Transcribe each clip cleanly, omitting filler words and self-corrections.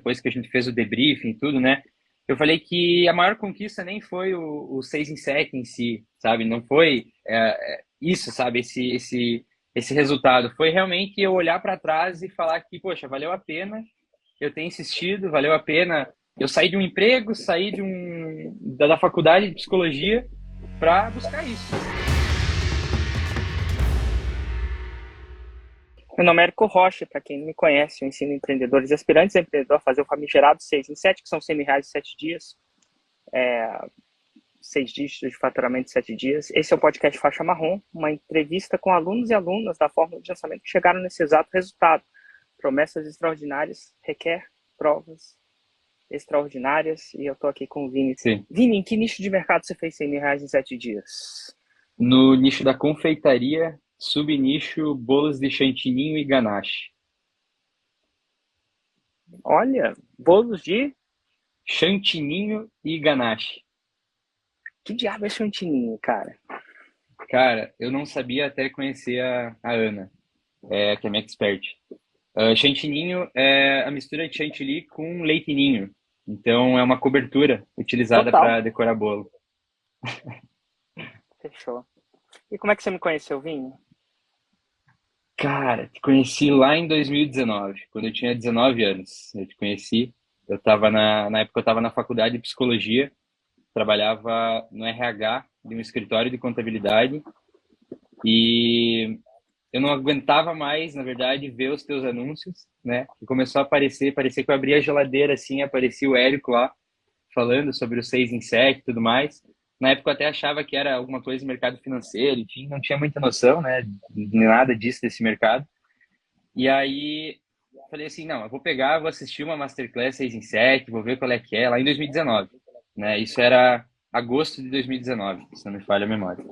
depois que a gente fez o debriefing e tudo, né? Eu falei que a maior conquista nem foi o 6 em 7 em si, sabe? Não foi isso, sabe? Esse resultado. Foi realmente eu olhar para trás e falar que, poxa, valeu a pena eu ter insistido, valeu a pena eu sair de um emprego, sair da faculdade de psicologia para buscar isso. Meu nome é Érico Rocha, para quem não me conhece, eu ensino empreendedores e aspirantes a empreendedor a fazer o famigerado 6 em 7, que são R$ 100.000 em 7 dias, 6 dígitos de faturamento em 7 dias. Esse é o podcast Faixa Marrom, uma entrevista com alunos e alunas da fórmula de lançamento que chegaram nesse exato resultado. Promessas extraordinárias requer provas extraordinárias, e eu estou aqui com o Vini. Sim. Vini, em que nicho de mercado você fez R$ 100.000 em 7 dias? No nicho da confeitaria, subnicho bolos de chantininho e ganache. Olha, bolos de... Chantininho e ganache. Que diabo é chantininho, cara? Cara, eu não sabia até conhecer a Ana, que é minha expert. Chantininho é a mistura de chantilly com leite ninho. Então, é uma cobertura utilizada Total. para decorar bolo. Fechou. E como é que você me conheceu, Vini? Cara, te conheci lá em 2019, quando eu tinha 19 anos. Eu te conheci. Na época eu estava na faculdade de psicologia, trabalhava no RH de um escritório de contabilidade e eu não aguentava mais, na verdade, ver os teus anúncios, né? E começou a aparecer, parecia que eu abria a geladeira assim, aparecia o Érico lá falando sobre o 6 em 7 e tudo mais. Na época eu até achava que era alguma coisa de mercado financeiro, enfim, não tinha muita noção, né, de nada disso desse mercado. E aí falei assim, não, eu vou pegar, vou assistir uma Masterclass 6 em 7, vou ver qual é que é, lá em 2019, né? Isso era agosto de 2019, se não me falha a memória.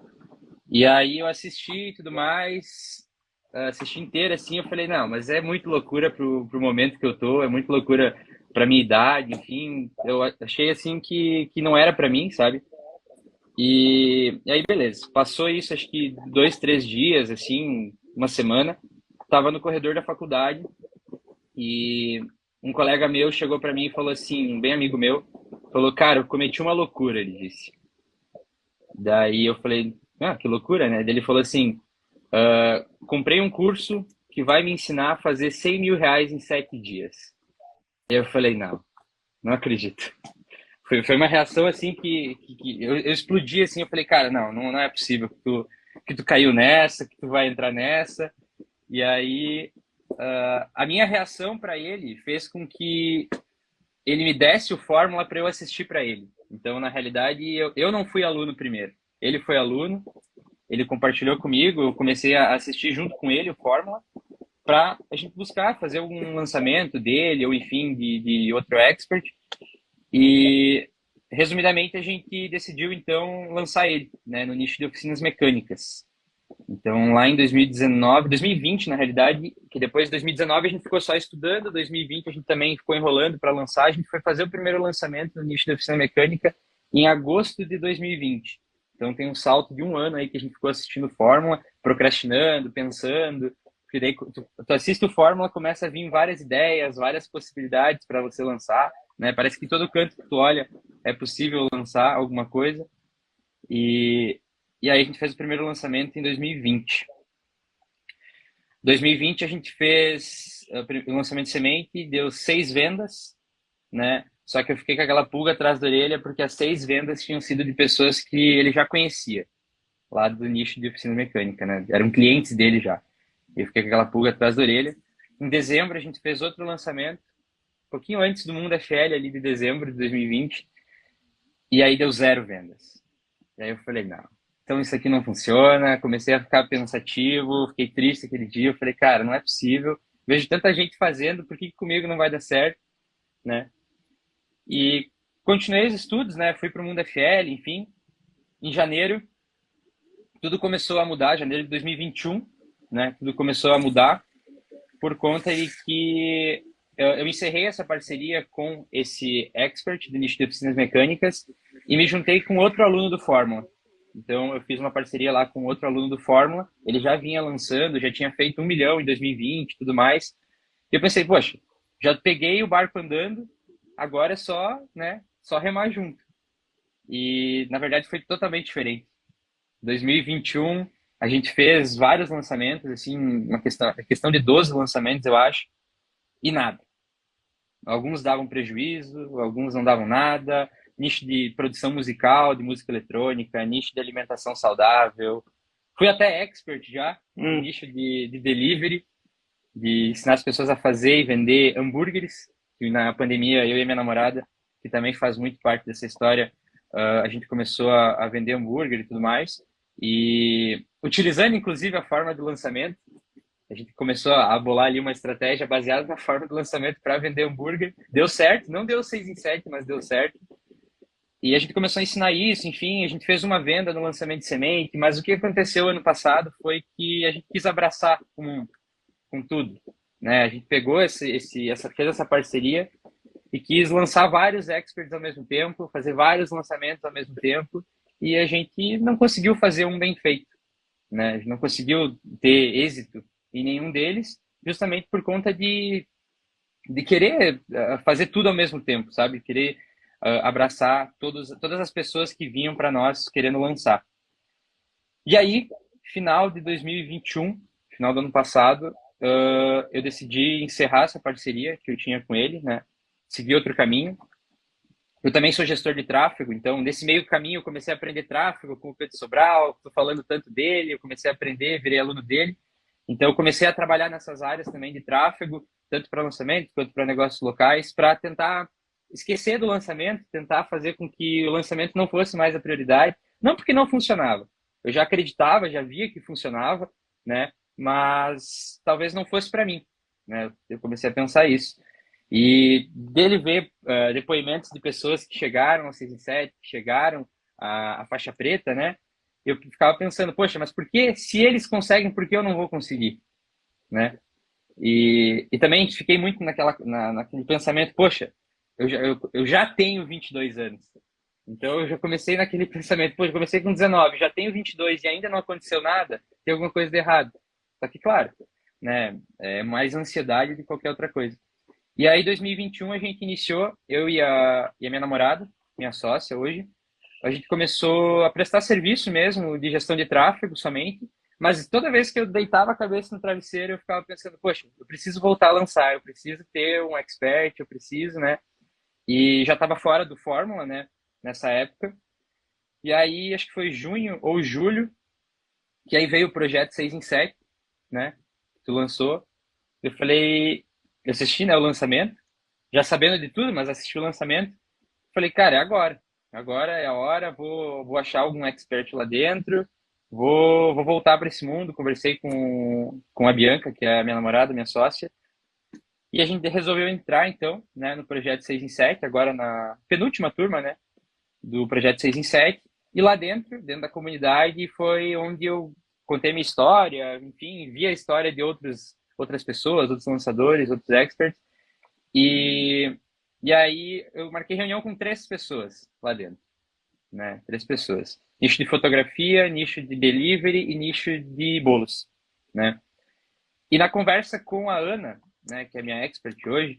E aí eu assisti e tudo mais, assisti inteira assim, eu falei, não, mas é muito loucura pro momento que eu tô, é muito loucura pra minha idade, enfim, eu achei assim que não era pra mim, sabe? E aí, beleza, passou isso, acho que 2, 3 dias, assim, uma semana, tava no corredor da faculdade e um colega meu chegou pra mim e falou assim, um bem amigo meu, falou, cara, eu cometi uma loucura, ele disse. Daí eu falei, ah, que loucura, né? Daí ele falou assim, comprei um curso que vai me ensinar a fazer R$ 100.000 em 7 dias. E eu falei, não, não acredito. Foi uma reação assim que eu explodi assim, eu falei, cara, não é possível que tu caiu nessa, que tu vai entrar nessa. E aí a minha reação para ele fez com que ele me desse o fórmula para eu assistir para ele. Então, na realidade, eu não fui aluno primeiro. Ele foi aluno, ele compartilhou comigo, eu comecei a assistir junto com ele o fórmula para a gente buscar fazer algum lançamento dele ou enfim de outro expert. E resumidamente a gente decidiu então lançar ele, né, no nicho de oficinas mecânicas. Então lá em 2019, 2020 na realidade, que depois de 2019 a gente ficou só estudando, 2020 a gente também ficou enrolando para lançar, a gente foi fazer o primeiro lançamento no nicho de oficina mecânica em agosto de 2020. Então tem um salto de um ano aí que a gente ficou assistindo Fórmula, procrastinando, pensando, porque daí tu assiste o Fórmula, começa a vir várias ideias, várias possibilidades para você lançar, né? Parece que todo canto que tu olha é possível lançar alguma coisa. E, e aí a gente fez o primeiro lançamento em 2020. 2020 a gente fez o lançamento de semente, deu 6 vendas, né? Só que eu fiquei com aquela pulga atrás da orelha porque as 6 vendas tinham sido de pessoas que ele já conhecia, lá do nicho de oficina mecânica, né? Eram clientes dele já. Eu fiquei com aquela pulga atrás da orelha. Em dezembro a gente fez outro lançamento, um pouquinho antes do Mundo FL, ali de dezembro de 2020, e aí deu 0 vendas. E aí eu falei, não, então isso aqui não funciona. Comecei a ficar pensativo, fiquei triste aquele dia. Eu falei, cara, não é possível. Vejo tanta gente fazendo, por que comigo não vai dar certo, né? E continuei os estudos, né? Fui para o Mundo FL, enfim. Em janeiro, tudo começou a mudar, janeiro de 2021, né? Tudo começou a mudar por conta de que eu encerrei essa parceria com esse expert do nicho de oficinas mecânicas e me juntei com outro aluno do Fórmula. Então, eu fiz uma parceria lá com outro aluno do Fórmula. Ele já vinha lançando, já tinha feito 1 milhão em 2020 e tudo mais. E eu pensei, poxa, já peguei o barco andando, agora é só, né, só remar junto. E, na verdade, foi totalmente diferente. 2021, a gente fez vários lançamentos, assim, questão de 12 lançamentos, eu acho, e nada. Alguns davam prejuízo, alguns não davam nada. Nicho de produção musical, de música eletrônica, nicho de alimentação saudável. Fui até expert já, no nicho de delivery, de ensinar as pessoas a fazer e vender hambúrgueres. E na pandemia, eu e minha namorada, que também faz muito parte dessa história, a gente começou a vender hambúrguer e tudo mais. E utilizando, inclusive, a forma do lançamento, a gente começou a bolar ali uma estratégia baseada na forma do lançamento para vender hambúrguer. Deu certo, não deu 6 em 7, mas deu certo. E a gente começou a ensinar isso, enfim, a gente fez uma venda no lançamento de semente, mas o que aconteceu ano passado foi que a gente quis abraçar o mundo com tudo, né? A gente pegou fez essa parceria e quis lançar vários experts ao mesmo tempo, fazer vários lançamentos ao mesmo tempo, e a gente não conseguiu fazer um bem feito, né? A gente não conseguiu ter êxito em nenhum deles, justamente por conta de querer fazer tudo ao mesmo tempo, sabe? Querer abraçar todas as pessoas que vinham para nós querendo lançar. E aí, final de 2021, final do ano passado, eu decidi encerrar essa parceria que eu tinha com ele, né? Seguir outro caminho. Eu também sou gestor de tráfego, então nesse meio caminho eu comecei a aprender tráfego com o Pedro Sobral, estou falando tanto dele, eu comecei a aprender, virei aluno dele. Então eu comecei a trabalhar nessas áreas também de tráfego, tanto para lançamento quanto para negócios locais, para tentar esquecer do lançamento, tentar fazer com que o lançamento não fosse mais a prioridade, não porque não funcionava. Eu já acreditava, já via que funcionava, né? Mas talvez não fosse para mim, né? Eu comecei a pensar isso. E dele ver depoimentos de pessoas que chegaram ao 6 em 7, que chegaram à faixa preta, né? Eu ficava pensando, poxa, mas por que, se eles conseguem, por que eu não vou conseguir, né? E também fiquei muito naquele pensamento, poxa, eu já tenho 22 anos. Então eu já comecei naquele pensamento, poxa, eu comecei com 19, já tenho 22 e ainda não aconteceu nada, tem alguma coisa de errado. Só que, claro, né, é mais ansiedade do que qualquer outra coisa. E aí, 2021, a gente iniciou, eu e a minha namorada, minha sócia hoje, a gente começou a prestar serviço mesmo de gestão de tráfego somente, mas toda vez que eu deitava a cabeça no travesseiro, eu ficava pensando, poxa, eu preciso voltar a lançar, eu preciso ter um expert, eu preciso, né? E já estava fora do Fórmula, né, nessa época. E aí, acho que foi junho ou julho, que aí veio o projeto 6 em 7, né? Tu lançou. Eu falei, eu assisti, né, o lançamento, já sabendo de tudo, mas assisti o lançamento. Falei, cara, é agora. Agora é a hora, vou achar algum expert lá dentro, vou voltar para esse mundo. Conversei com a Bianca, que é a minha namorada, minha sócia, e a gente resolveu entrar, então, né, no projeto 6 em 7, agora na penúltima turma, né, do projeto 6 em 7. E lá dentro da comunidade, foi onde eu contei minha história, enfim, vi a história de outras pessoas, outros lançadores, outros experts. E aí eu marquei reunião com 3 pessoas lá dentro, né? 3 pessoas. Nicho de fotografia, nicho de delivery e nicho de bolos, né? E na conversa com a Ana, né, que é minha expert hoje,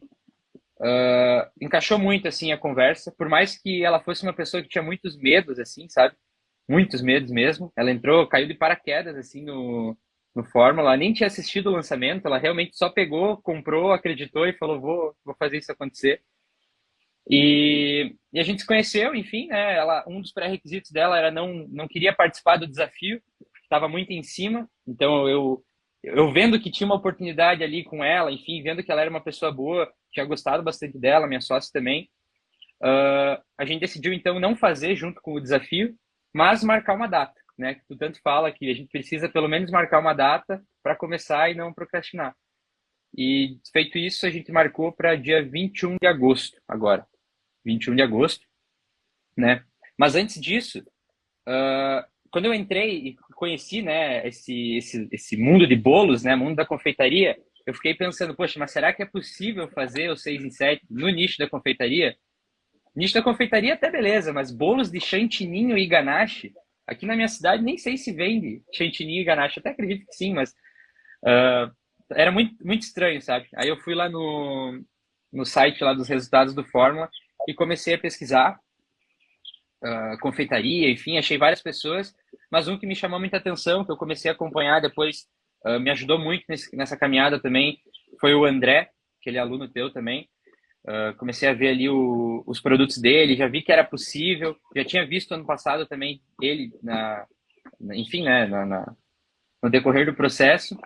encaixou muito assim a conversa, por mais que ela fosse uma pessoa que tinha muitos medos, assim, sabe? Muitos medos mesmo. Ela entrou, caiu de paraquedas assim no Fórmula, ela nem tinha assistido o lançamento, ela realmente só pegou, comprou, acreditou e falou, vou fazer isso acontecer. E a gente se conheceu, enfim, né? Um dos pré-requisitos dela era não queria participar do desafio, estava muito em cima. Então eu vendo que tinha uma oportunidade ali com ela, enfim, vendo que ela era uma pessoa boa, tinha gostado bastante dela, minha sócia também. A gente decidiu então não fazer junto com o desafio, mas marcar uma data, né? Que tu tanto fala que a gente precisa pelo menos marcar uma data para começar e não procrastinar. E feito isso, a gente marcou para dia 21 de agosto agora. 21 de agosto, né? Mas antes disso, quando eu entrei e conheci, né, esse mundo de bolos, né, mundo da confeitaria, eu fiquei pensando, poxa, mas será que é possível fazer o 6 em 7 no nicho da confeitaria? Nicho da confeitaria até beleza, mas bolos de chantininho e ganache, aqui na minha cidade nem sei se vende chantininho e ganache, até acredito que sim, mas era muito, muito estranho, sabe? Aí eu fui lá no site lá dos resultados do Fórmula e comecei a pesquisar confeitaria, enfim, achei várias pessoas, mas um que me chamou muita atenção, que eu comecei a acompanhar depois, me ajudou muito nessa caminhada também, foi o André, que ele é aluno teu também. Comecei a ver ali os produtos dele, já vi que era possível, já tinha visto ano passado também ele, enfim, né, no decorrer do processo,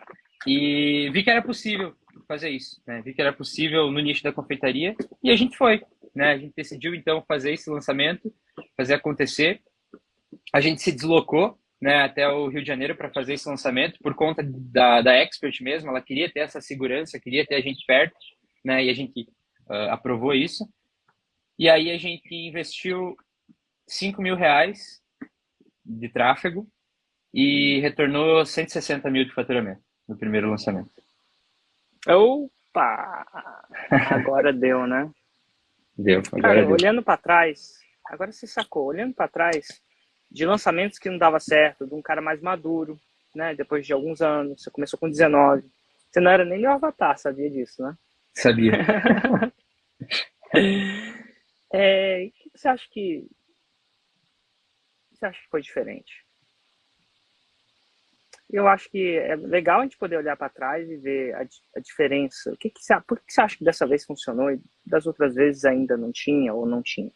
e vi que era possível fazer isso, né? Vi que era possível no nicho da confeitaria, e a gente foi, né? A gente decidiu então fazer esse lançamento, fazer acontecer. A gente se deslocou, né, até o Rio de Janeiro para fazer esse lançamento por conta da Expert mesmo. Ela queria ter essa segurança, queria ter a gente perto, né? E a gente aprovou isso. E aí a gente investiu R$ 5.000 de tráfego e retornou 160 mil de faturamento no primeiro lançamento. Opa! Agora deu, né? Deu, agora Cara, deu. olhando para trás, agora você sacou, olhando para trás, de lançamentos que não dava certo, de um cara mais maduro, né? Depois de alguns anos, você começou com 19. Você não era nem meu avatar, sabia disso, né? Sabia. O que você acha que foi diferente? Eu acho que é legal a gente poder olhar para trás e ver a diferença. Por que você acha que dessa vez funcionou e das outras vezes ainda não tinha ou não tinha?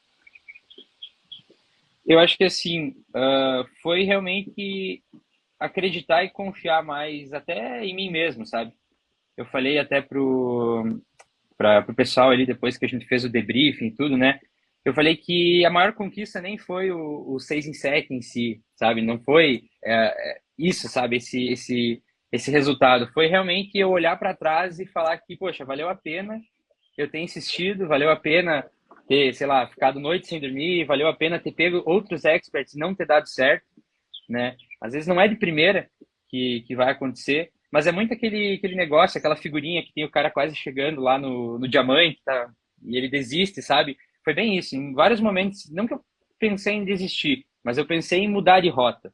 Eu acho que assim, foi realmente acreditar e confiar mais até em mim mesmo, sabe? Eu falei até pro pessoal ali depois que a gente fez o debriefing e tudo, né? Eu falei que a maior conquista nem foi o 6 em 7 em si, sabe? Não foi isso, sabe? Esse resultado. Foi realmente eu olhar para trás e falar que, poxa, valeu a pena eu ter insistido, valeu a pena ter, sei lá, ficado noite sem dormir, valeu a pena ter pego outros experts e não ter dado certo, né? Às vezes não é de primeira que vai acontecer, mas é muito aquele negócio, aquela figurinha que tem o cara quase chegando lá no diamante, tá? E ele desiste, sabe? Foi bem isso. Em vários momentos, não que eu pensei em desistir, mas eu pensei em mudar de rota.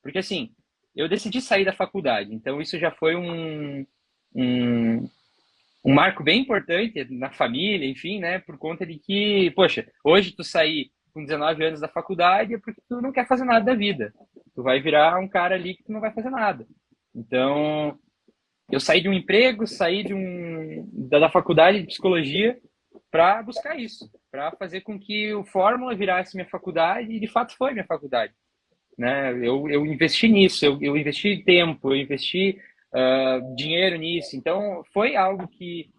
Porque assim, eu decidi sair da faculdade, então isso já foi um, um marco bem importante na família, enfim, né? Por conta de que, poxa, hoje tu sair com 19 anos da faculdade é porque tu não quer fazer nada da vida. Tu vai virar um cara ali que tu não vai fazer nada. Então, eu saí de um emprego, saí da faculdade de psicologia para buscar isso, para fazer com que o Fórmula virasse minha faculdade e de fato foi minha faculdade, né? Eu investi nisso, eu investi tempo, eu investi dinheiro nisso. Então, foi algo que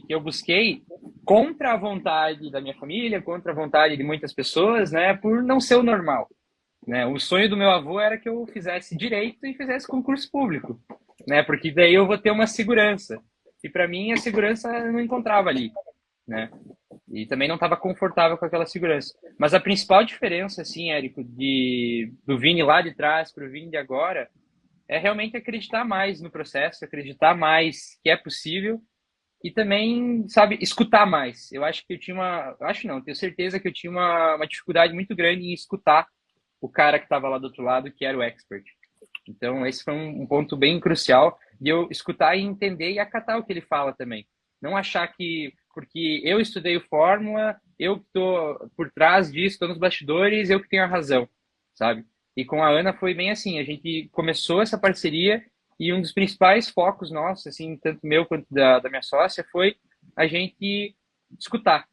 eu busquei contra a vontade da minha família, contra a vontade de muitas pessoas, né? Por não ser o normal, né? O sonho do meu avô era que eu fizesse direito e fizesse concurso público, né? Porque daí eu vou ter uma segurança. E para mim a segurança eu não encontrava ali, né? E também não estava confortável com aquela segurança. Mas a principal diferença, assim, Érico, do Vini lá de trás para o Vini de agora, é realmente acreditar mais no processo, acreditar mais que é possível e também, sabe, escutar mais. Eu acho que eu tinha acho não, tenho certeza que eu tinha uma dificuldade muito grande em escutar o cara que estava lá do outro lado, que era o expert. Então, esse foi um ponto bem crucial de eu escutar e entender e acatar o que ele fala também. Não achar que, porque eu estudei o Fórmula, eu que estou por trás disso, estou nos bastidores, eu que tenho a razão, sabe? E com a Ana foi bem assim, a gente começou essa parceria e um dos principais focos nossos, assim, tanto meu quanto da minha sócia, foi a gente escutar,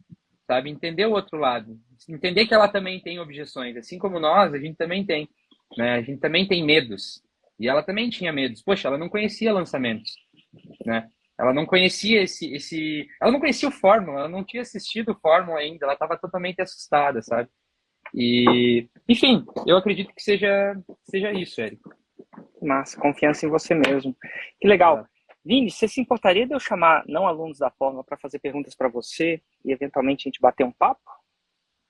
sabe? Entender o outro lado. Entender que ela também tem objeções, assim como nós, a gente também tem, né? A gente também tem medos. E ela também tinha medos. Poxa, ela não conhecia lançamentos, né? Ela não conhecia ela não conhecia o Fórmula, ela não tinha assistido o Fórmula ainda, ela estava totalmente assustada, sabe? E, enfim, eu acredito que seja isso, Érico. Massa, confiança em você mesmo. Que legal. Vini, você se importaria de eu chamar não alunos da Fórmula para fazer perguntas para você e eventualmente a gente bater um papo?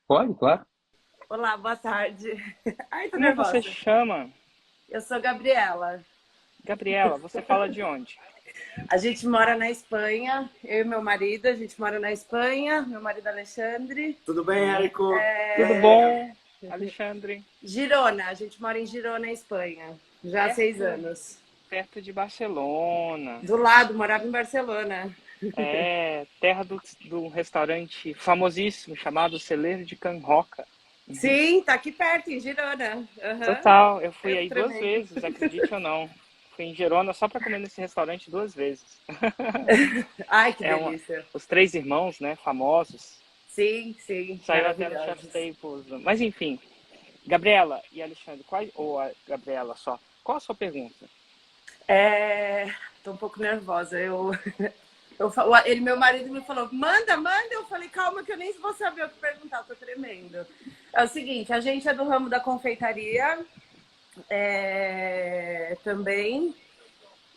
Pode, claro. Olá, boa tarde. Ai, tô Como é que nervosa. você chama? Eu sou Gabriela. Gabriela, você fala de onde? A gente mora na Espanha, eu e meu marido, a gente mora na Espanha, meu marido Alexandre. Tudo bem, Érico? Tudo bom, Alexandre? Girona, a gente mora em Girona, Espanha, já há 6 anos. Perto de Barcelona. Do lado, morava em Barcelona. É terra do restaurante famosíssimo chamado Celeiro de Can Roca. Sim, tá aqui perto, em Girona. Aham. Total, eu fui É aí 2 tremendo. vezes, acredite ou não. Fui em Girona só para comer nesse restaurante 2 vezes. Ai, que É delícia. os três irmãos, né, famosos. Sim, sim, Saiu até no Chef's maravilhosos. Table. Mas enfim, Gabriela e Alexandre, ou a Gabriela só, qual a sua pergunta? Tô um pouco nervosa. Meu marido me falou, manda, manda. Eu falei, calma que eu nem vou saber o que perguntar, tô tremendo. É o seguinte, a gente é do ramo da confeitaria também.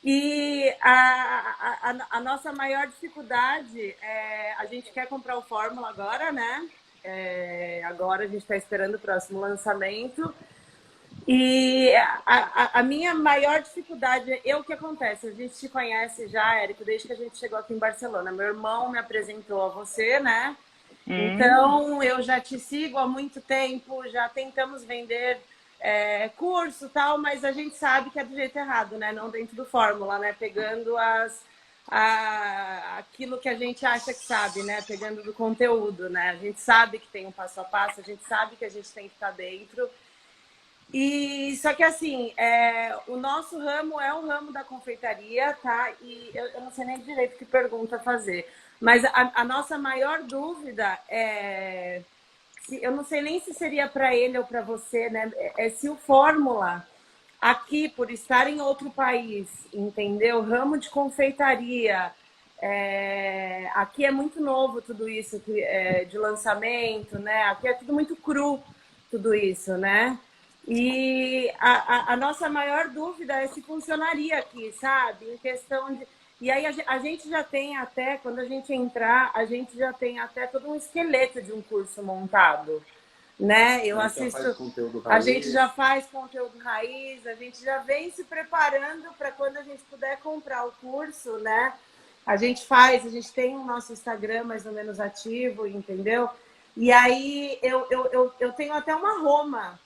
E a nossa maior dificuldade é a gente quer comprar o Fórmula agora, né? Agora a gente está esperando o próximo lançamento. E a minha maior dificuldade é o que acontece. A gente te conhece já, Érico, desde que a gente chegou aqui em Barcelona. Meu irmão me apresentou a você, né? Então eu já te sigo há muito tempo, já tentamos vender curso tal, mas a gente sabe que é do jeito errado, né? Não dentro do Fórmula, né? Pegando aquilo que a gente acha que sabe, né? Pegando do conteúdo, né? A gente sabe que tem um passo a passo, a gente sabe que a gente tem que estar dentro. E só que assim, o nosso ramo é o ramo da confeitaria, tá? E eu não sei nem direito que pergunta fazer. Mas a nossa maior dúvida eu não sei nem se seria para ele ou para você, né? Se o Fórmula aqui, por estar em outro país, entendeu? Ramo de confeitaria, aqui é muito novo tudo isso de lançamento, né? Aqui é tudo muito cru, tudo isso, né? E a nossa maior dúvida é se funcionaria aqui, sabe? Em questão de. E aí a gente já tem até, quando a gente entrar, a gente já tem até todo um esqueleto de um curso montado, né? Eu assisto. A gente já faz conteúdo raiz, a gente já vem se preparando para quando a gente puder comprar o curso, né? A gente tem o nosso Instagram mais ou menos ativo, entendeu? E aí eu tenho até uma Roma.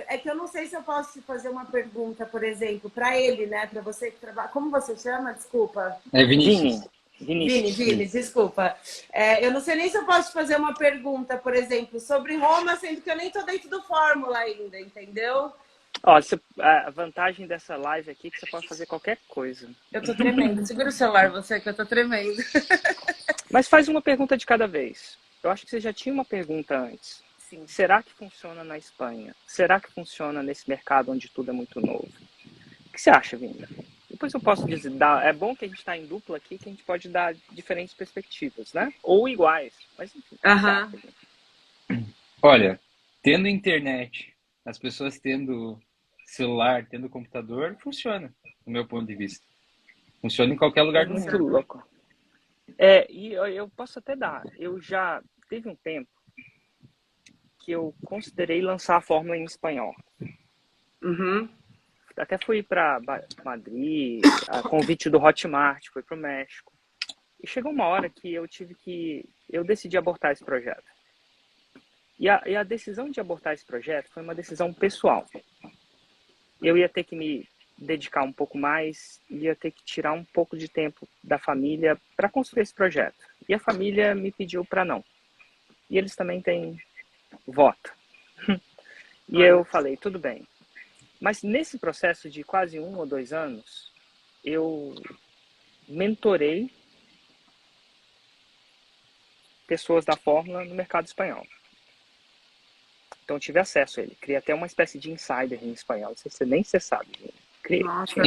É que eu não sei se eu posso te fazer uma pergunta, por exemplo, para ele, né? Para você que trabalha. Como você chama? Desculpa. É Vini, Vinícius. Vini, desculpa. Eu não sei nem se eu posso te fazer uma pergunta, por exemplo, sobre Roma, sendo que eu nem tô dentro do Fórmula ainda, entendeu? Ó, a vantagem dessa live aqui é que você pode fazer qualquer coisa. Eu tô tremendo. Segura o celular, você, que eu tô tremendo. Mas faz uma pergunta de cada vez. Eu acho que você já tinha uma pergunta antes. Sim. Será que funciona na Espanha? Será que funciona nesse mercado onde tudo é muito novo? O que você acha, Vinda? Depois eu posso dizer, é bom que a gente está em dupla aqui, que a gente pode dar diferentes perspectivas, né? Ou iguais, mas enfim, o que você acha, Vinda? Olha, tendo internet, as pessoas tendo celular, tendo computador, funciona, do meu ponto de vista. Funciona em qualquer lugar do Muito mundo. louco. E eu posso até dar. Eu já teve um tempo que eu considerei lançar a Fórmula em espanhol. Uhum. Até fui para Madrid, a convite do Hotmart, fui para o México. E chegou uma hora que eu decidi abortar esse projeto. E a decisão de abortar esse projeto foi uma decisão pessoal. Eu ia ter que me dedicar um pouco mais, ia ter que tirar um pouco de tempo da família para construir esse projeto. E a família me pediu para não. E eles também têm voto. E eu falei, tudo bem. Mas nesse processo de quase 1 ou 2 anos, eu mentorei pessoas da Fórmula no mercado espanhol. Então eu tive acesso a ele. Criei até uma espécie de insider em espanhol. Não sei se nem você sabe. Criei. Nossa, não.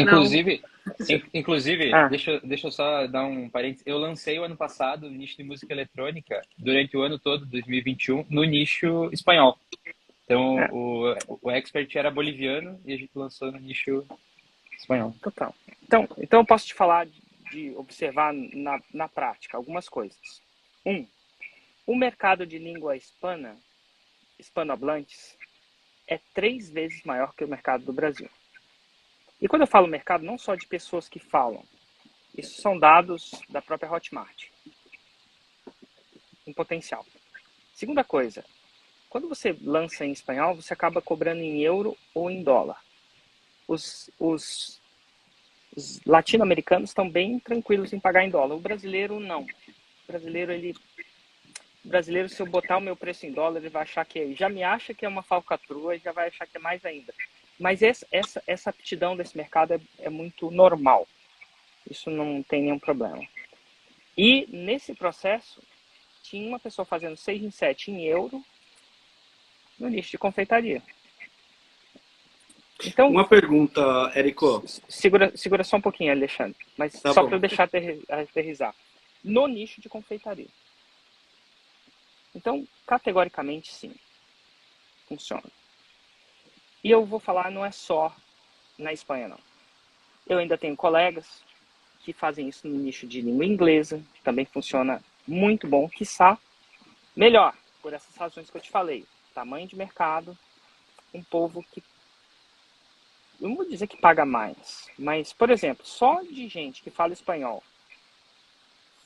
Inclusive, Ah, deixa eu só dar um parênteses. Eu lancei o ano passado o nicho de música eletrônica durante o ano todo, 2021, no nicho espanhol. Então, é, o expert era boliviano e a gente lançou no nicho espanhol. total. Então eu posso te falar de observar na prática algumas coisas. O mercado de língua hispanohablantes, é 3 vezes maior que o mercado do Brasil. E quando eu falo mercado, não só de pessoas que falam. Isso são dados da própria Hotmart. Um potencial. Segunda coisa, quando você lança em espanhol, você acaba cobrando em euro ou em dólar. Os Os latino-americanos estão bem tranquilos em pagar em dólar. O brasileiro, não. O brasileiro, se eu botar o meu preço em dólar, ele vai achar que já me acha que é uma falcatrua e já vai achar que é mais ainda. Mas essa aptidão desse mercado é muito normal. Isso não tem nenhum problema. E nesse processo, tinha uma pessoa fazendo 6 em 7 em euro no nicho de confeitaria. Então, Uma pergunta, Érico. segura só um pouquinho, Alexandre, mas Tá só bom. para eu deixar aterrizar. No nicho de confeitaria. Então, categoricamente, sim, funciona. E eu vou falar, não é só na Espanha, não. Eu ainda tenho colegas que fazem isso no nicho de língua inglesa, que também funciona muito bom, quiçá melhor, por essas razões que eu te falei. Tamanho de mercado, um povo que, eu não vou dizer que paga mais, mas, por exemplo, só de gente que fala espanhol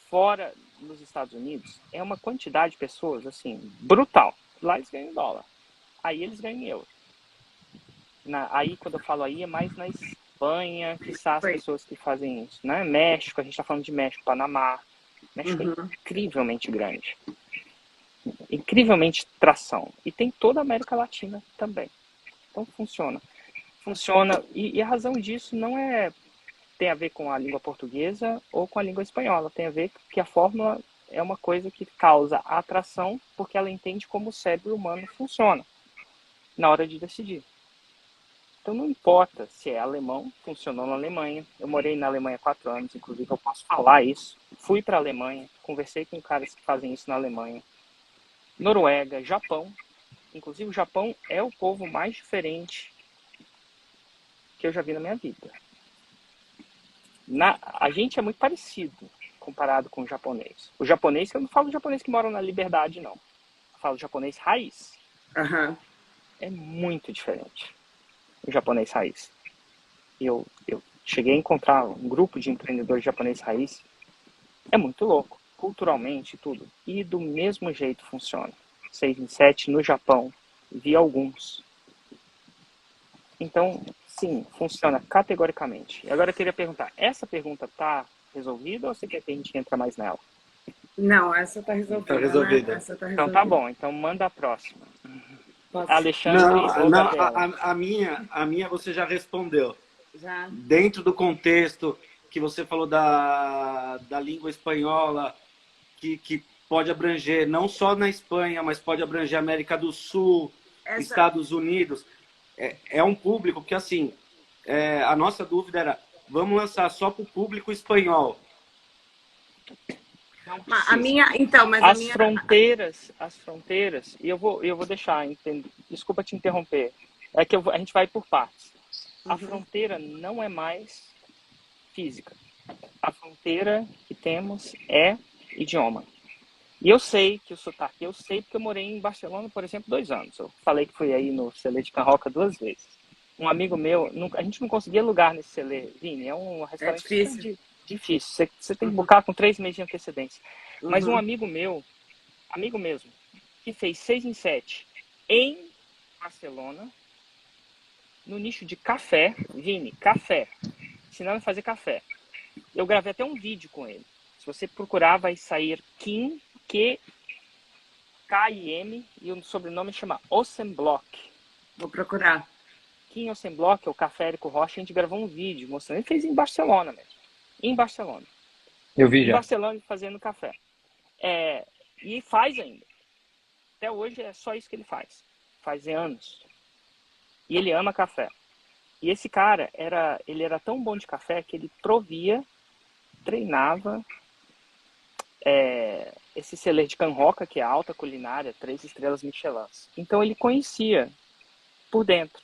fora nos Estados Unidos, é uma quantidade de pessoas, assim, brutal. Lá eles ganham em dólar, aí eles ganham em euro. Aí, quando eu falo aí, é mais na Espanha, que são as pessoas que fazem isso, né? México, a gente está falando de México, Panamá. México é incrivelmente grande. Incrivelmente tração. E tem toda a América Latina também. Então, funciona. E a razão disso não tem a ver com a língua portuguesa ou com a língua espanhola. Tem a ver que a fórmula é uma coisa que causa atração porque ela entende como o cérebro humano funciona na hora de decidir. Então, não importa se é alemão, funcionou na Alemanha. Eu morei na Alemanha 4 anos, inclusive eu posso falar isso. Fui para a Alemanha, conversei com caras que fazem isso na Alemanha. Noruega, Japão. Inclusive, o Japão é o povo mais diferente que eu já vi na minha vida. A gente é muito parecido comparado com o japonês. O japonês, eu não falo japonês que mora na Liberdade, não. Eu falo japonês raiz. É muito diferente o japonês raiz. Eu cheguei a encontrar um grupo de empreendedores japoneses raiz. É muito louco, culturalmente tudo. E do mesmo jeito funciona. 6 em 7 no Japão, vi alguns. Então, sim, funciona categoricamente. E agora eu queria perguntar, essa pergunta está resolvida ou você quer que a gente entre mais nela? Não, essa está resolvida. Tá resolvida. Né? Essa tá Então tá bom, então manda a próxima. Pode Alexandre Não, ou não, Gabriela? a minha você já respondeu. Já. Dentro do contexto que você falou da língua espanhola, que pode abranger não só na Espanha, mas pode abranger América do Sul, Estados Unidos. É um público que, assim, a nossa dúvida era, vamos lançar só para o público espanhol. A minha, então, mas as fronteiras, e eu vou deixar, desculpa te interromper, é que a gente vai por partes. A fronteira não é mais física. A fronteira que temos é idioma. E eu sei que o sotaque, eu sei porque eu morei em Barcelona, por exemplo, 2 anos. Eu falei que fui aí no Celê de Can Roca 2 vezes. Um amigo meu, a gente não conseguia lugar nesse Celê, Vini, é um restaurante difícil. Você tem que buscar com 3 meses de antecedência. Mas um amigo meu, amigo mesmo, que fez 6 em 7 em Barcelona, no nicho de café, Vini, café, ensinando a fazer café. Eu gravei até um vídeo com ele. Se você procurar, vai sair Kim, K-I-M, e o sobrenome chama Ossenblock. Vou procurar. Kim Ossenblock, o Café Érico Rocha, a gente gravou um vídeo mostrando. Ele fez em Barcelona mesmo. Em Barcelona. Eu vi Em já. Barcelona fazendo café. E faz ainda. Até hoje é só isso que ele faz. Faz anos. E ele ama café. E esse cara, ele era tão bom de café que ele treinava esse Celê de Can Roca, que é alta culinária, 3 estrelas Michelin. Então ele conhecia por dentro.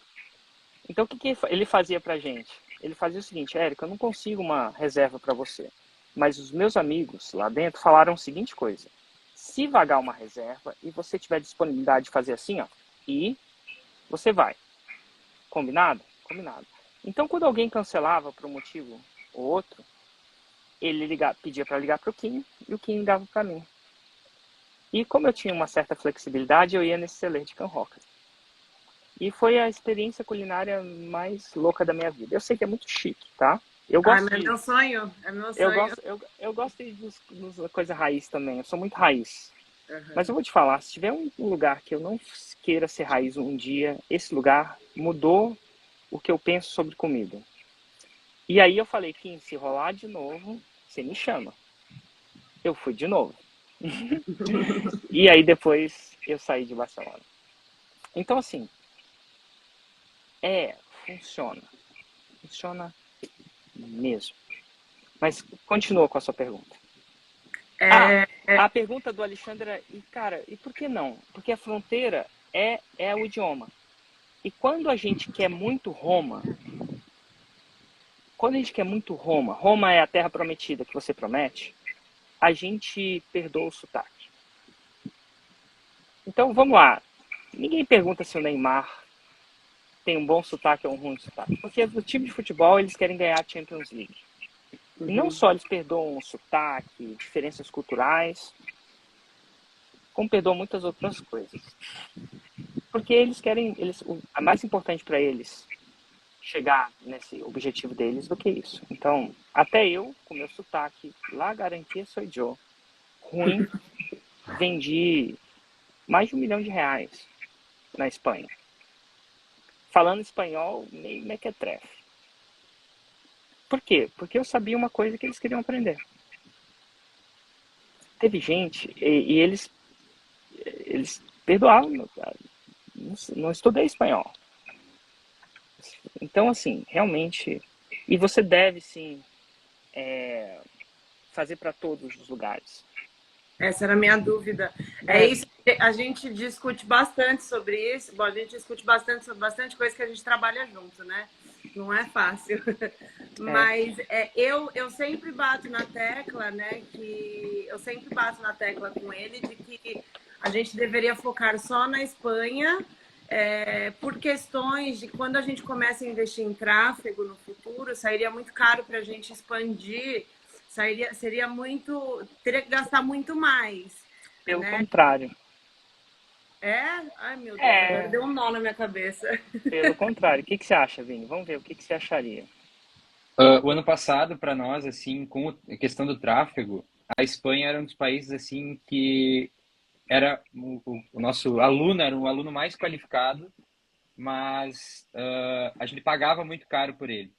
Então o que ele fazia pra gente? Ele fazia o seguinte, Érico, eu não consigo uma reserva para você. Mas os meus amigos lá dentro falaram a seguinte coisa. Se vagar uma reserva e você tiver disponibilidade de fazer assim, ó, e você vai. Combinado? Combinado. Então, quando alguém cancelava por um motivo ou outro, ele pedia para ligar para o Kim e o Kim ligava para mim. E como eu tinha uma certa flexibilidade, eu ia nesse Celê de Can Roca. E foi a experiência culinária mais louca da minha vida. Eu sei que é muito chique, tá? Eu Ah, gosto mas é de... meu sonho. É meu Eu sonho. gosto, eu gosto da coisa raiz também. Eu sou muito raiz. Uhum. Mas eu vou te falar, se tiver um lugar que eu não queira ser raiz um dia, esse lugar mudou o que eu penso sobre comida. E aí eu falei, Kim, se rolar de novo, você me chama. Eu fui de novo. E aí depois eu saí de Barcelona. Então assim, funciona. Funciona mesmo. Mas continua com a sua pergunta. É, A pergunta do Alexandre é, cara, e por que não? Porque a fronteira é o idioma. E quando a gente quer muito Roma, Roma é a terra prometida que você promete, a gente perdoa o sotaque. Então vamos lá. Ninguém pergunta se o Neymar tem um bom sotaque ou um ruim sotaque. Porque no time de futebol eles querem ganhar a Champions League. E não só eles perdoam o sotaque, diferenças culturais, como perdoam muitas outras coisas. Porque eles querem, a mais importante para eles chegar nesse objetivo deles do que isso. Então, até eu, com meu sotaque, lá garantia sou eu, ruim, vendi mais de R$ 1 milhão na Espanha. Falando espanhol, meio mequetrefe. Por quê? Porque eu sabia uma coisa que eles queriam aprender. Teve gente, e eles perdoavam, não estudei espanhol. Então, assim, realmente, e você deve, sim, fazer para todos os lugares. essa era a minha dúvida. É isso, a gente discute bastante sobre isso. Bom, a gente discute bastante sobre bastante coisa que a gente trabalha junto, né? Não é fácil. Mas eu sempre bato na tecla, né? Que eu sempre bato na tecla com ele de que a gente deveria focar só na Espanha, por questões de quando a gente começa a investir em tráfego no futuro, sairia muito caro para a gente expandir. Seria muito. Teria que gastar muito mais. Pelo Né? contrário. É? Ai, meu Deus, agora deu um nó na minha cabeça. Pelo contrário. O que você acha, Vini? Vamos ver o que você acharia. O ano passado, para nós, assim, com a questão do tráfego, a Espanha era um dos países, assim, que era o nosso aluno, era o aluno mais qualificado, mas a gente pagava muito caro por ele.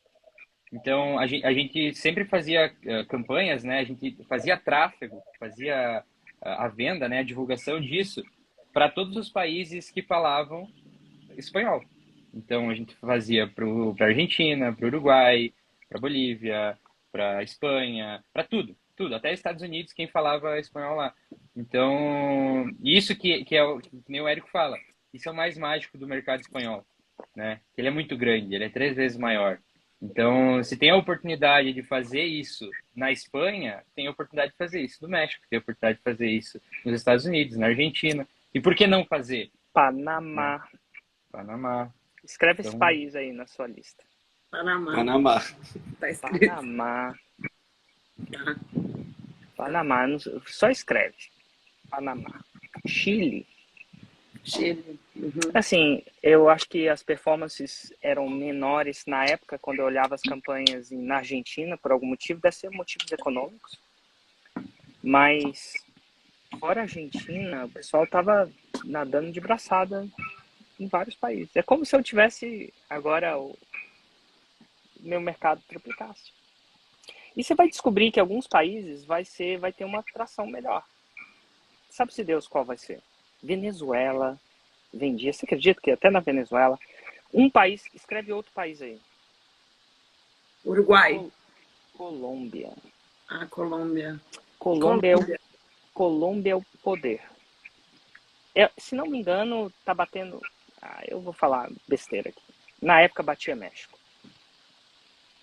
Então, a gente sempre fazia campanhas, né? A gente fazia tráfego, fazia a venda, né? A divulgação disso para todos os países que falavam espanhol. Então, a gente fazia para Argentina, para Uruguai, para Bolívia, para Espanha, para tudo, tudo, até Estados Unidos, quem falava espanhol lá. Então, isso que é que nem o Érico fala, isso é o mais mágico do mercado espanhol, né? Ele é muito grande, ele é 3 vezes maior. Então, se tem a oportunidade de fazer isso na Espanha, tem a oportunidade de fazer isso no México, tem a oportunidade de fazer isso nos Estados Unidos, na Argentina. E por que não fazer? Panamá. Né? Panamá. Escreve esse Então, país aí na sua lista. Panamá. Panamá. Tá escrito. Panamá. Panamá. Só escreve. Panamá. Chile. Chile. Uhum. Assim, eu acho que as performances eram menores na época, quando eu olhava as campanhas na Argentina, por algum motivo, deve ser motivos econômicos. Mas, fora a Argentina, o pessoal tava nadando de braçada em vários países. É como se eu tivesse agora o meu mercado triplicasse. E você vai descobrir que alguns países vai ter uma atração melhor. Sabe-se Deus qual vai ser? Venezuela vendia. Você acredita que até na Venezuela um país, escreve outro país aí. Uruguai. Colômbia. Ah, Colômbia. Colômbia é o poder. Se não me engano, tá batendo. Eu vou falar besteira aqui. Na época batia México.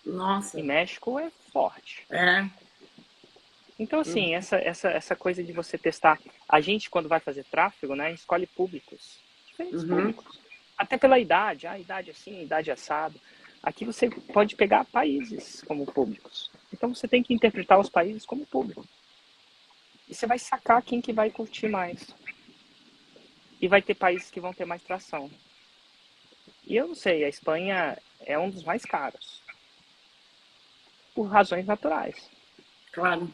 Nossa. E México é forte. É. Então, assim, essa coisa de você testar. A gente, quando vai fazer tráfego, né, escolhe públicos. Diferentes públicos. Até pela idade. Idade assim, idade assado. Aqui você pode pegar países como públicos. Então, você tem que interpretar os países como público. E você vai sacar quem que vai curtir mais. E vai ter países que vão ter mais tração. E eu não sei, a Espanha é um dos mais caros. por razões naturais. Claro.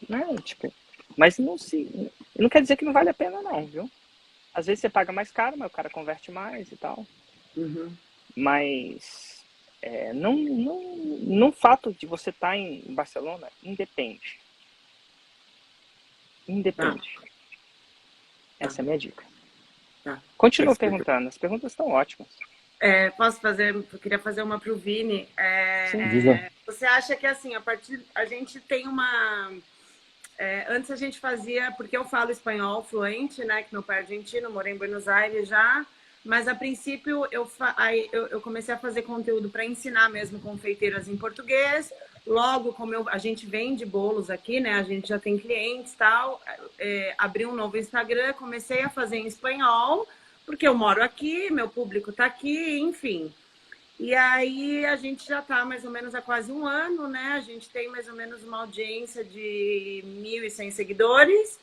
Né? Tipo, mas não quer dizer que não vale a pena não, viu? Às vezes você paga mais caro, mas o cara converte mais e tal. Uhum. Mas no fato de você estar em Barcelona, independe. Tá, Essa é a minha dica. tá. Continua perguntando, as perguntas estão ótimas. Posso fazer? Eu queria fazer uma para o Vini. Diga. Você acha que assim, a gente tem uma. Antes a gente fazia, porque eu falo espanhol fluente, né? Que meu pai é argentino, morei em Buenos Aires já. Mas a princípio eu comecei a fazer conteúdo para ensinar mesmo confeiteiras em português. Logo, como a gente vende bolos aqui, né? A gente já tem clientes e tal. Abri um novo Instagram, comecei a fazer em espanhol, porque eu moro aqui, meu público está aqui, enfim. E aí a gente já está mais ou menos há quase um ano, né? A gente tem mais ou menos uma audiência de 1.100 seguidores.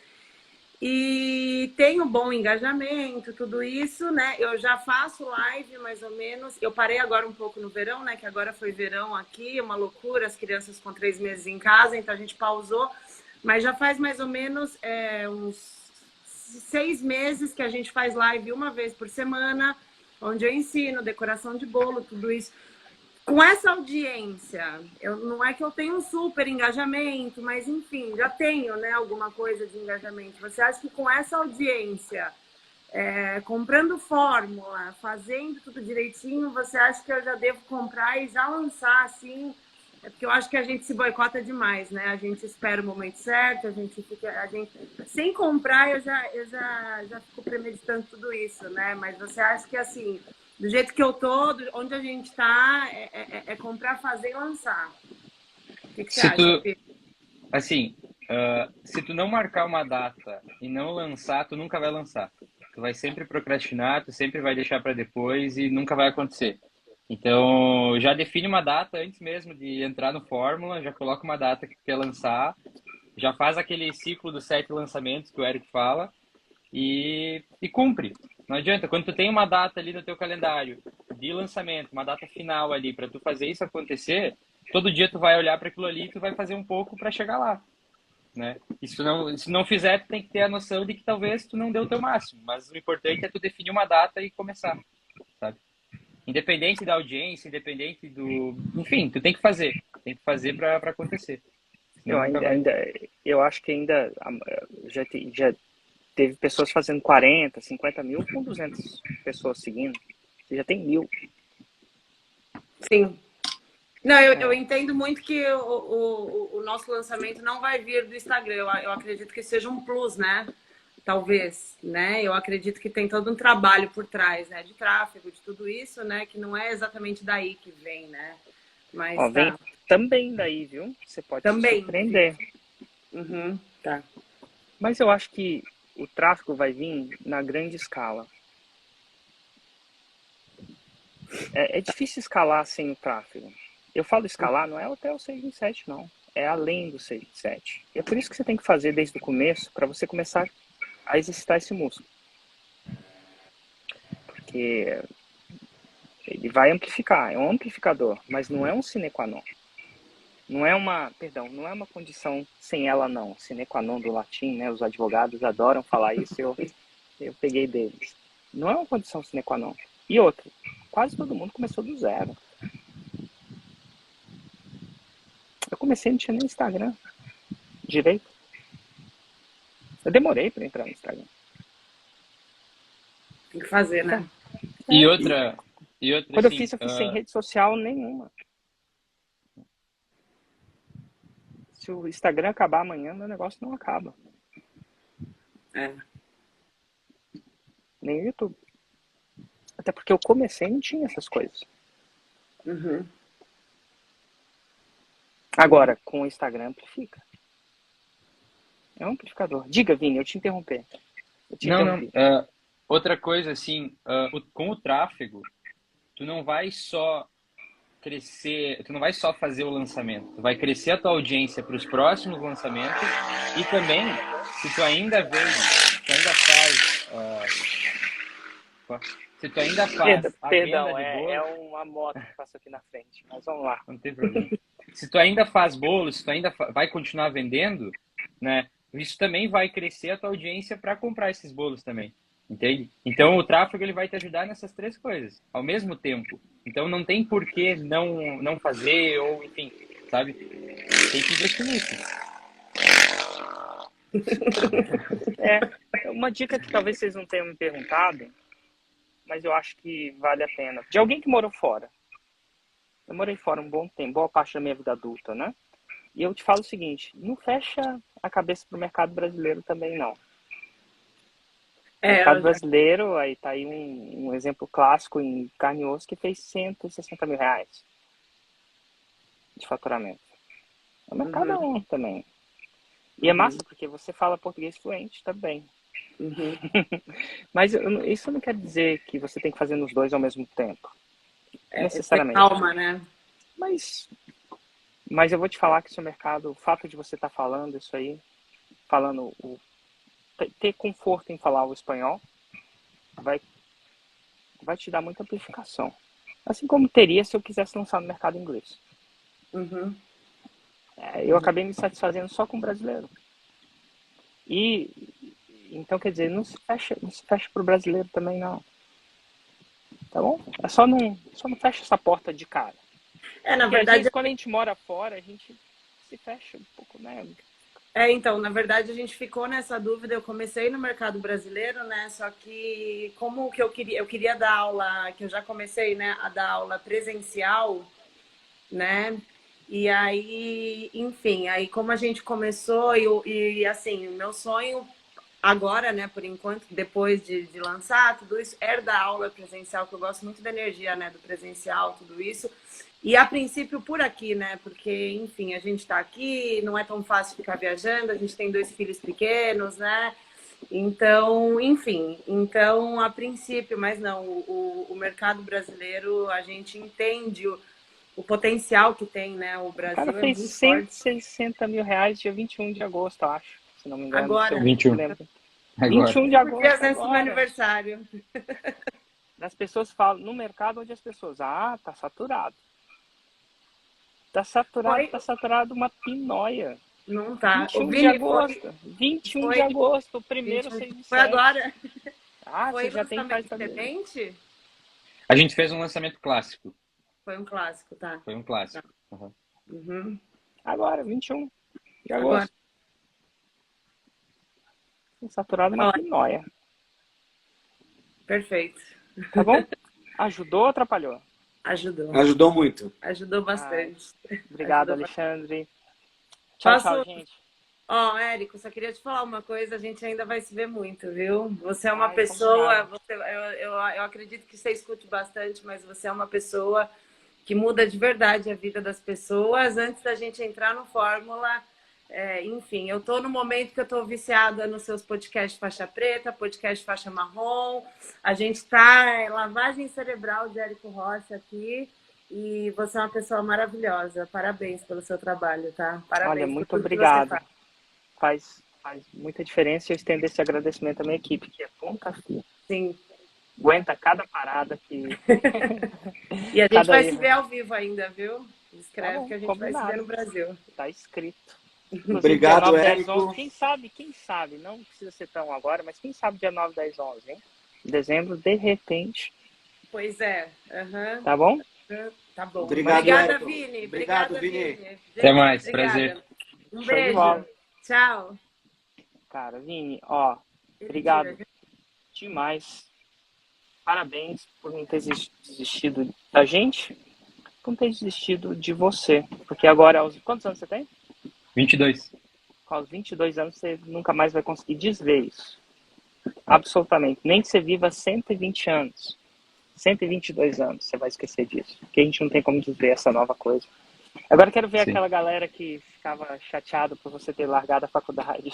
E tem um bom engajamento, tudo isso, né? Eu já faço live mais ou menos. Eu parei agora um pouco no verão, né? Que agora foi verão aqui, uma loucura, as crianças com 3 meses em casa, então a gente pausou. Mas já faz mais ou menos uns 6 meses que a gente faz live uma vez por semana, onde eu ensino decoração de bolo, tudo isso. Com essa audiência, não é que eu tenho um super engajamento, mas enfim, já tenho, né, alguma coisa de engajamento. Você acha que com essa audiência, comprando fórmula, fazendo tudo direitinho, você acha que eu já devo comprar e já lançar assim? Porque eu acho que a gente se boicota demais, né? A gente espera o momento certo, sem comprar eu já fico premeditando tudo isso, né? Mas você acha que assim, do jeito que eu tô, onde a gente tá, comprar, fazer e lançar? O que você Se acha, tu, Fih? assim, se tu não marcar uma data e não lançar, tu nunca vai lançar. Tu vai sempre procrastinar, tu sempre vai deixar para depois e nunca vai acontecer. Então, já define uma data antes mesmo de entrar no Fórmula, já coloca uma data que tu quer lançar, já faz aquele ciclo dos 7 lançamentos que o Eric fala e cumpre. Não adianta, quando tu tem uma data ali no teu calendário de lançamento, uma data final ali para tu fazer isso acontecer, todo dia tu vai olhar para aquilo ali e tu vai fazer um pouco para chegar lá, né? E se não fizer, tu tem que ter a noção de que talvez tu não deu o teu máximo, mas o importante é tu definir uma data e começar, sabe? Independente da audiência, independente do, enfim, tu tem que fazer para acontecer. Senão Eu nunca vai. eu acho que ainda já teve pessoas fazendo 40, 50 mil com 200 pessoas seguindo. Você já tem 1.000. Sim. Não, eu entendo muito que o nosso lançamento não vai vir do Instagram. Eu acredito que seja um plus, né? Talvez, né? Eu acredito que tem todo um trabalho por trás, né? De tráfego, de tudo isso, né? Que não é exatamente daí que vem, né? Mas Ó, vem tá. também daí, viu? Você pode se Também. surpreender. Uhum, tá. Mas eu acho que o tráfego vai vir na grande escala. É difícil escalar sem o tráfego. Eu falo escalar, não é até o 6 em 7, não. É além do 6 em 7. E é por isso que você tem que fazer desde o começo, para você começar a exercitar esse músculo. Porque ele vai amplificar, é um amplificador, mas não é um sine qua non. Não é uma condição sem ela não. Sine qua non do latim, né? Os advogados adoram falar isso, eu peguei deles. Não é uma condição sine qua non. E outra, quase todo mundo começou do zero. Eu comecei, não tinha nem Instagram direito. Eu demorei para entrar no Instagram. Tem que fazer, né? E outra, Quando eu assim, fiz sem rede social nenhuma. Se o Instagram acabar amanhã, meu negócio não acaba. É. Nem o YouTube. Até porque eu comecei e não tinha essas coisas. Uhum. Agora, com o Instagram amplifica. É um amplificador. Diga, Vini, eu te interrompi. não. Outra coisa, assim, com o tráfego, tu não vai só crescer, tu não vai só fazer o lançamento, tu vai crescer a tua audiência para os próximos lançamentos e também, se tu ainda vende, se tu ainda faz, se tu ainda faz a venda Perdão, de é bolo, uma moto que passa aqui na frente, mas vamos lá. não tem problema. se tu ainda faz bolo, se tu ainda vai continuar vendendo, né? Isso também vai crescer a tua audiência para comprar esses bolos também, entende? Então o tráfego ele vai te ajudar nessas três coisas ao mesmo tempo. Então não tem por que não fazer ou enfim, sabe? Tem que investir nisso. Uma dica que talvez vocês não tenham me perguntado, mas eu acho que vale a pena. De alguém que morou fora. Eu morei fora um bom tempo, boa parte da minha vida adulta, né? E eu te falo o seguinte, não fecha a cabeça pro mercado brasileiro também, não. O mercado brasileiro, aí tá aí um exemplo clássico em carne e osso que fez R$160 mil de faturamento. O mercado é um também. E é massa porque você fala português fluente também. Mas isso não quer dizer que você tem que fazer nos dois ao mesmo tempo. Necessariamente. Calma, né? Mas eu vou te falar que seu mercado, o fato de você estar falando isso aí, ter conforto em falar o espanhol, vai te dar muita amplificação. Assim como teria se eu quisesse lançar no mercado inglês. Eu acabei me satisfazendo só com o brasileiro. Então, quer dizer, não se fecha para o brasileiro também, não. Tá bom? Só não fecha essa porta de cara. Na porque verdade... às vezes, quando a gente mora fora, a gente se fecha um pouco, né? Então, na verdade, a gente ficou nessa dúvida. Eu comecei no mercado brasileiro, né? Só que como que eu queria dar aula, que eu já comecei, né, a dar aula presencial, né? E aí, enfim, aí como a gente começou e assim, o meu sonho agora, né, por enquanto, depois de lançar tudo isso, era dar aula presencial, que eu gosto muito da energia, né, do presencial, tudo isso. E a princípio por aqui, né, porque, enfim, a gente tá aqui, não é tão fácil ficar viajando, a gente tem 2 filhos pequenos, né, então, enfim, a princípio, mas não, o mercado brasileiro, a gente entende o potencial que tem, né, o Brasil. O cara fez R$160 mil dia 21 de agosto, eu acho, se não me engano. Agora. 21. Agora. 21 de agosto. Dias antes do meu aniversário. As pessoas falam, no mercado onde as pessoas, tá saturado. Tá saturado uma pinóia. Não tá. 21 de agosto. 21 de agosto, o primeiro 6 Foi agora. Você já tem faz também. A gente fez um lançamento clássico. Foi um clássico, tá? Foi um clássico. Agora, 21 de agosto. Saturado uma pinóia. Perfeito. Tá bom? Ajudou ou atrapalhou? Ajudou. Ajudou muito. Ajudou bastante. Obrigado, Alexandre. Tchau, gente. Érico, só queria te falar uma coisa, a gente ainda vai se ver muito, viu? Você é uma pessoa, eu acredito que você escute bastante, mas você é uma pessoa que muda de verdade a vida das pessoas. Antes da gente entrar no Fórmula, enfim, eu tô no momento que eu tô viciada nos seus podcasts faixa preta, podcast faixa marrom. A gente tá lavagem cerebral de Érico Rossi aqui. E você é uma pessoa maravilhosa. Parabéns pelo seu trabalho, tá? Parabéns. Olha, muito obrigado. Faz muita diferença. Eu estendo esse agradecimento à minha equipe, que é ponta firme. Sim. Aguenta cada parada que... E a gente vai se ver ao vivo ainda, viu? Escreve que a gente vai se ver no Brasil. Tá escrito. Obrigado, Érico. Quem sabe, não precisa ser tão agora, mas quem sabe dia 9, 10, 11, hein? Dezembro, de repente. Pois é. Tá bom? Tá bom. Obrigada, Vini. Obrigado, Vini. Até mais, prazer. Um beijo. Tchau. Cara, Vini, obrigado demais. Parabéns por não ter desistido da gente, por não ter desistido de você. Porque agora, quantos anos você tem? 22. Aos 22 anos você nunca mais vai conseguir desver isso. Absolutamente. Nem que você viva 120 anos. 122 anos, você vai esquecer disso. Porque a gente não tem como desver essa nova coisa. Agora eu quero ver aquela galera que ficava chateada por você ter largado a faculdade.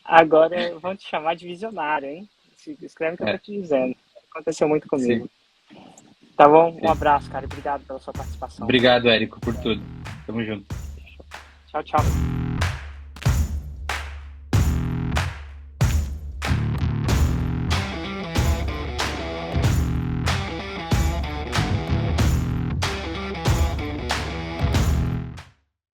Agora vão te chamar de visionário, hein? Escreve o que eu tô te dizendo. Aconteceu muito comigo. Sim. Tá bom? Um abraço, cara. Obrigado pela sua participação. Obrigado, Érico, por tudo. Tamo junto. Tchau, tchau.